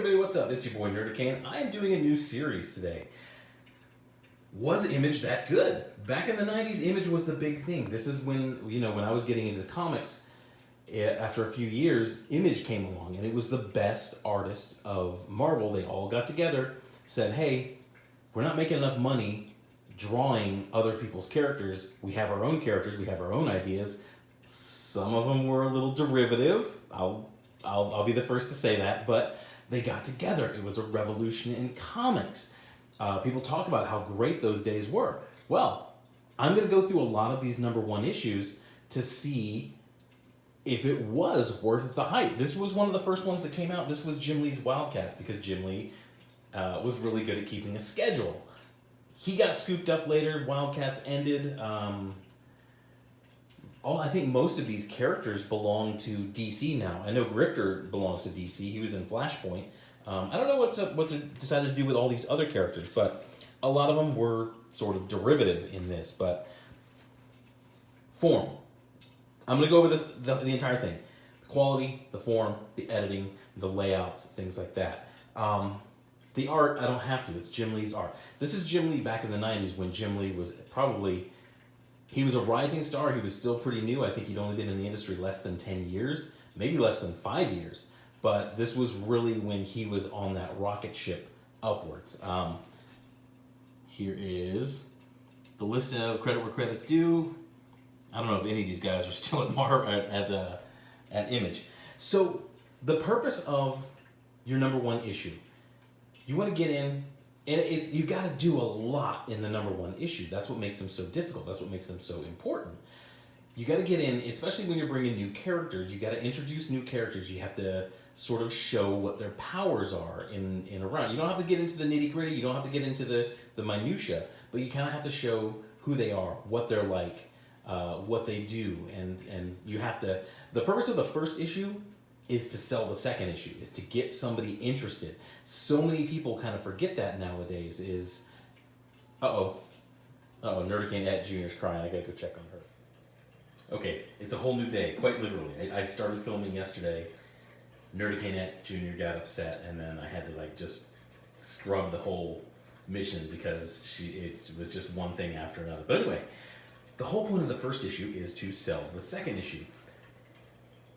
everybody, what's up? It's your boy Nerdican. I am doing a new series today. Was Image that good? Back in the 90s, Image was the big thing. This is when, when I was getting into the comics, after a few years, Image came along, and it was the best artists of Marvel. They all got together, said, hey, we're not making enough money drawing other people's characters. We have our own characters, we have our own ideas. Some of them were a little derivative. I'll be the first to say that, but they got together. It was a revolution in comics. People talk about how great those days were. Well, I'm going to go through a lot of these #1 issues to see if it was worth the hype. This was one of the first ones that came out. This was Jim Lee's Wildcats, because Jim Lee was really good at keeping a schedule. He got scooped up later. Wildcats ended. I think most of these characters belong to DC now. I know Grifter belongs to DC. He was in Flashpoint. I don't know what they decided to do with all these other characters, but a lot of them were sort of derivative in this. But form. I'm going to go over the entire thing. The quality, the form, the editing, the layouts, things like that. The art, I don't have to. It's Jim Lee's art. This is Jim Lee back in the 90s when Jim Lee was he was a rising star. He was still pretty new. I think he'd only been in the industry less than 10 years, maybe less than 5 years. But this was really when he was on that rocket ship upwards. Here is the list of credit where credit's due. I don't know if any of these guys are still at Image. So the purpose of your #1 issue, you want to get in, and you got to do a lot in the #1 issue. That's what makes them so difficult. That's what makes them so important. You got to get in, especially when you're bringing new characters. You got to introduce new characters. You have to sort of show what their powers are in a run. You don't have to get into the nitty gritty. You don't have to get into the minutia, but you kind of have to show who they are, what they're like, what they do, and you have to. The purpose of the first issue is to sell the second issue, is to get somebody interested. So many people kind of forget that nowadays. Nerdican at Junior's crying. I gotta go check on her. Okay, it's a whole new day, quite literally. I started filming yesterday. Nerdican at Junior got upset, and then I had to just scrub the whole mission because it was just one thing after another. But anyway, the whole point of the first issue is to sell the second issue.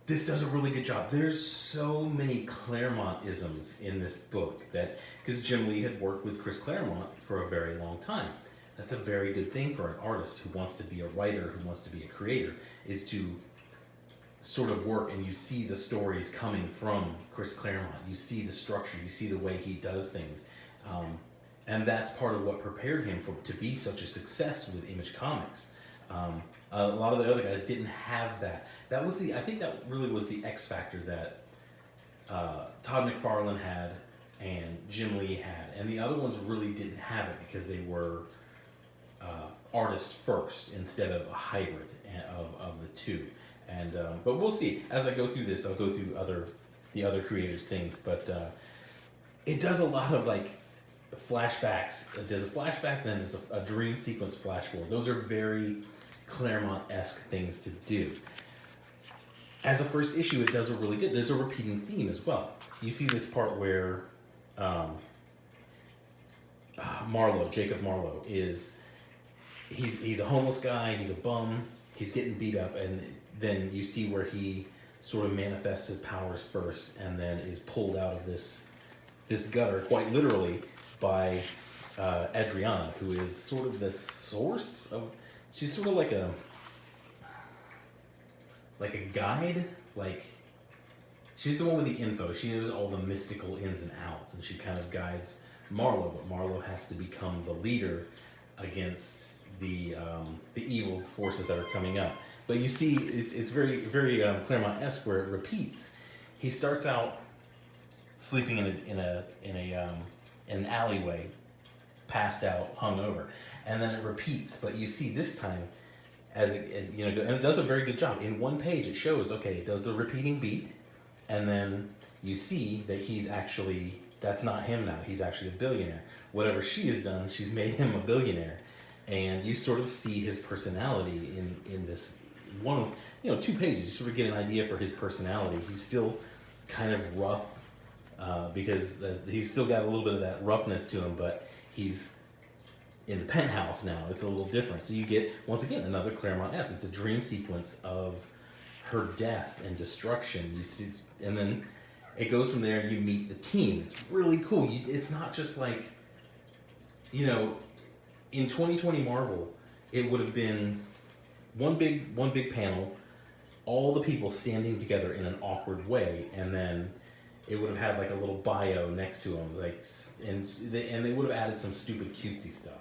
This does a really good job. There's so many Claremont-isms in this book because Jim Lee had worked with Chris Claremont for a very long time. That's a very good thing for an artist who wants to be a writer, who wants to be a creator, is to sort of work, and you see the stories coming from Chris Claremont. You see the structure, you see the way he does things. And that's part of what prepared him to be such a success with Image Comics. A lot of the other guys didn't have that. I think that really was the X factor that Todd McFarlane had and Jim Lee had, and the other ones really didn't have it because they were artists first instead of a hybrid of the two. And but we'll see as I go through this. I'll go through the other creators' things, but it does a lot of flashbacks. It does a flashback, then does a dream sequence flash forward. Those are very Claremont-esque things to do. As a first issue, it does a really good. There's a repeating theme as well. You see this part where Jacob Marlowe he's a homeless guy, he's a bum, he's getting beat up, and then you see where he sort of manifests his powers first and then is pulled out of this gutter, quite literally, by Adriana, who is sort of the source of. She's sort of like a guide. She's the one with the info. She knows all the mystical ins and outs, and she kind of guides Marlowe. But Marlowe has to become the leader against the evil forces that are coming up. But you see, it's very very Claremont-esque, where it repeats. He starts out sleeping in an alleyway, passed out, hungover, and then it repeats. But you see this time, and it does a very good job. In one page, it shows it does the repeating beat, and then you see that that's not him now. He's actually a billionaire. Whatever she has done, she's made him a billionaire, and you sort of see his personality in this one. 2 pages. You sort of get an idea for his personality. He's still kind of rough, because he's still got a little bit of that roughness to him, but he's in the penthouse now. It's a little different. So you get, once again, another Claremont-esque. It's a dream sequence of her death and destruction. You see, and then it goes from there. You meet the team. It's really cool. It's not just like, you know, in 2020 Marvel, it would have been one big panel, all the people standing together in an awkward way, and then it would have had like a little bio next to them, like, and they would have added some stupid cutesy stuff.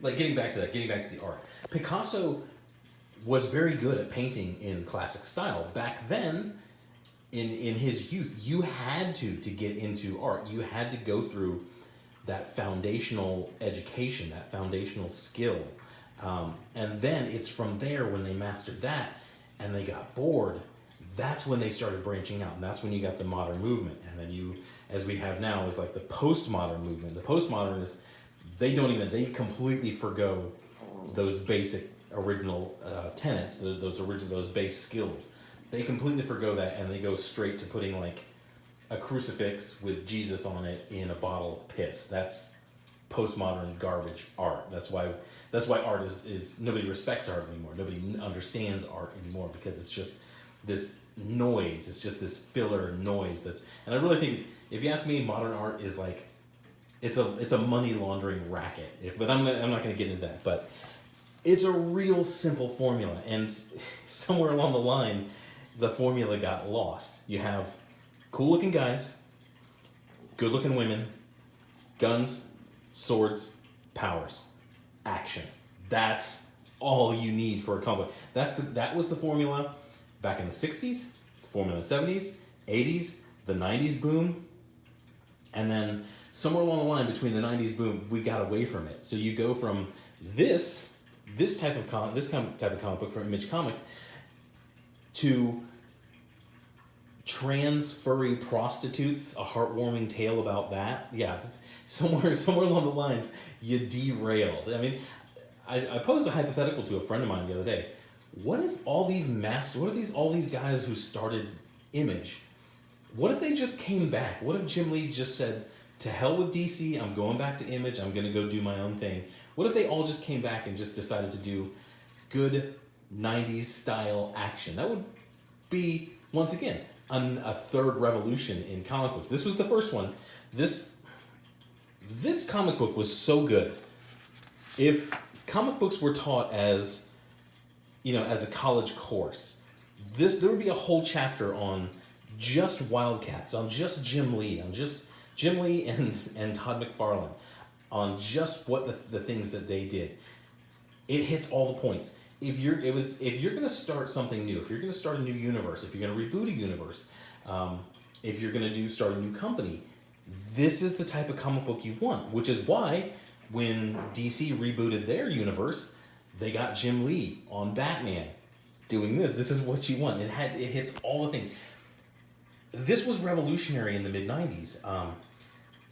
Like getting back to the art. Picasso was very good at painting in classic style. Back then, in his youth, you had to get into art. You had to go through that foundational education, that foundational skill. And then it's from there, when they mastered that and they got bored, that's when they started branching out. And that's when you got the modern movement. And then you, as we have now, is like the postmodern movement. The postmodernists, they completely forgo those basic original tenets, those base skills. They completely forgo that, and they go straight to putting like a crucifix with Jesus on it in a bottle of piss. That's postmodern garbage art. That's why art is nobody respects art anymore. Nobody understands art anymore, because it's just this noise. It's just this filler noise. And I really think, if you ask me, modern art is like, it's a money laundering racket. But I'm not going to get into that. But it's a real simple formula, and somewhere along the line, the formula got lost. You have cool looking guys, good looking women, guns, swords, powers, action. That's all you need for a comic book. That was the formula back in the 60s, the formula in the 70s, 80s, the 90s boom, and then somewhere along the line between the 90s boom, we got away from it. So you go from this type of comic book from Image Comics to trans furry prostitutes, a heartwarming tale about that. Yeah, somewhere along the lines, you derailed. I mean, I posed a hypothetical to a friend of mine the other day. What if all these guys who started Image, what if they just came back? What if Jim Lee just said, to hell with DC, I'm going back to Image, I'm going to go do my own thing? What if they all just came back and just decided to do good 90s style action? That would be, once again, a third revolution in comic books. This was the first one. This comic book was so good. If comic books were taught as a college course, there would be a whole chapter on just Wildcats, on just Jim Lee, and Todd McFarlane, on just what the things that they did. It hits all the points. If you're going to start something new, if you're going to start a new universe, if you're going to reboot a universe, if you're going to start a new company, this is the type of comic book you want. Which is why when DC rebooted their universe, they got Jim Lee on Batman doing this. This is what you want. It hits all the things. This was revolutionary in the mid-90s.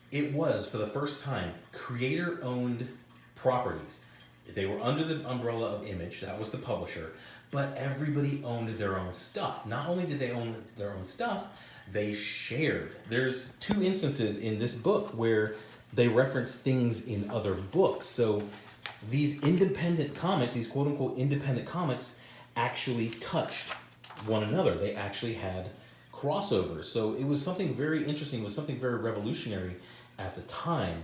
It was, for the first time, creator-owned properties. They were under the umbrella of Image, that was the publisher, but everybody owned their own stuff. Not only did they own their own stuff, they shared. There's 2 instances in this book where they reference things in other books. So these independent comics, these quote-unquote independent comics, actually touched one another. They actually had crossovers. So it was something very interesting. It was something very revolutionary at the time.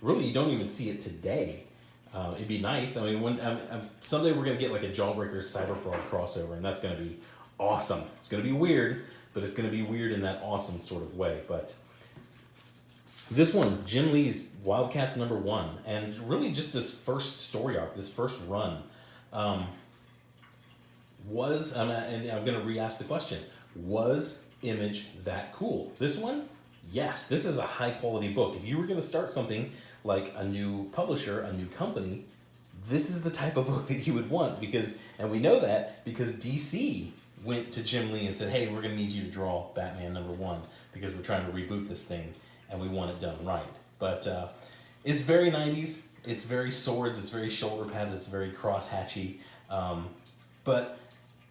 Really, you don't even see it today. It'd be nice. I mean, someday we're going to get like a Jawbreaker Cyberfrog crossover, and that's going to be awesome. It's going to be weird, but it's going to be weird in that awesome sort of way. But this one, Jim Lee's Wildcats #1, and really just this first story arc, this first run, and I'm going to re-ask the question, was Image that cool? This one, yes, this is a high-quality book. If you were going to start something like a new publisher, a new company, this is the type of book that you would want, and we know that because DC went to Jim Lee and said, hey, we're going to need you to draw Batman #1 because we're trying to reboot this thing and we want it done right. But it's very 90s, it's very swords, it's very shoulder pads, it's very crosshatchy, but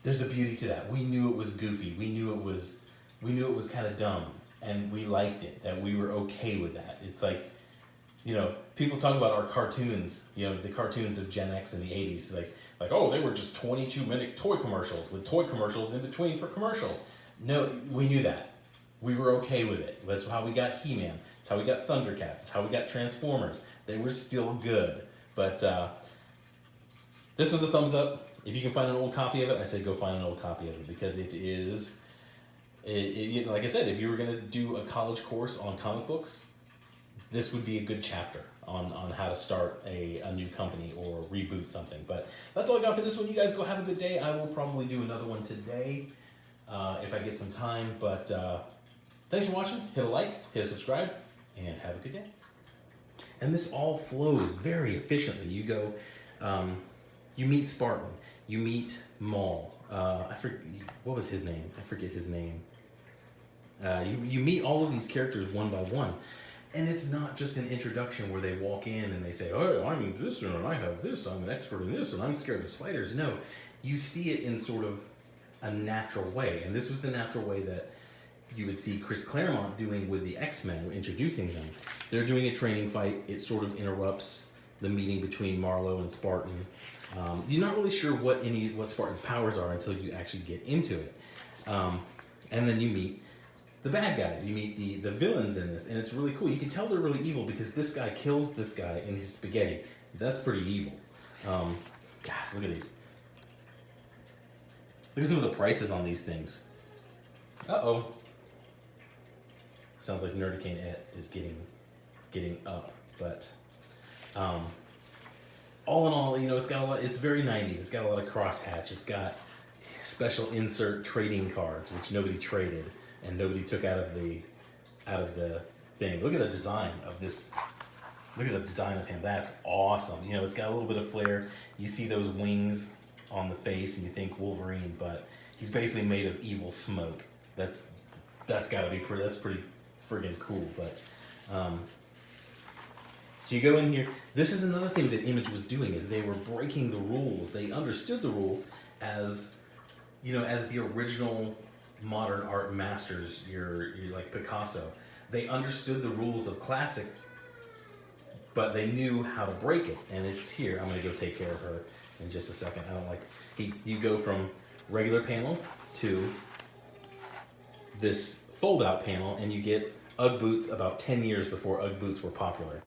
there's a beauty to that. We knew it was goofy, we knew it was we knew it was kind of dumb, and we liked it, that we were okay with that. It's like, you know, people talk about our cartoons, you know, the cartoons of Gen X in the 80s, like, oh, they were just 22-minute toy commercials with toy commercials in between for commercials. No, we knew that. We were okay with it. That's how we got He-Man. That's how we got Thundercats. That's how we got Transformers. They were still good. But this was a thumbs up. If you can find an old copy of it, I say go find an old copy of it, because it is, like I said, if you were going to do a college course on comic books, this would be a good chapter on how to start a new company or reboot something. But that's all I got for this one. You guys go have a good day. I will probably do another one today if I get some time. But thanks for watching. Hit a like, hit a subscribe, and have a good day. And this all flows very efficiently. You go, you meet Spartan, you meet Maul. What was his name? I forget his name. You meet all of these characters one by one. And it's not just an introduction where they walk in and they say, oh, I'm this and I have this, I'm an expert in this, and I'm scared of spiders. No, you see it in sort of a natural way. And this was the natural way that you would see Chris Claremont doing with the X-Men, introducing them. They're doing a training fight. It sort of interrupts the meeting between Marlowe and Spartan. You're not really sure what Spartan's powers are until you actually get into it. And then you meet the bad guys. You meet the villains in this, and it's really cool. You can tell they're really evil because this guy kills this guy in his spaghetti. That's pretty evil. Guys, look at these. Look at some of the prices on these things. Uh-oh. Sounds like Nerdicane is getting up, but all in all, you know, it's got a lot. It's very 90s. It's got a lot of crosshatch. It's got special insert trading cards, which nobody traded and nobody took out of the thing. Look at the design of this. Look at the design of him. That's awesome. You know, it's got a little bit of flair. You see those wings on the face, and you think Wolverine, but he's basically made of evil smoke. That's got to be pretty. That's pretty friggin' cool. But so you go in here. This is another thing that Image was doing, is they were breaking the rules. They understood the rules as, you know, as the original modern art masters. You're like Picasso. They understood the rules of classic, but they knew how to break it. And it's here. I'm gonna go take care of her in just a second. I don't like. You go from regular panel to this fold-out panel, and you get Ugg boots about 10 years before Ugg boots were popular.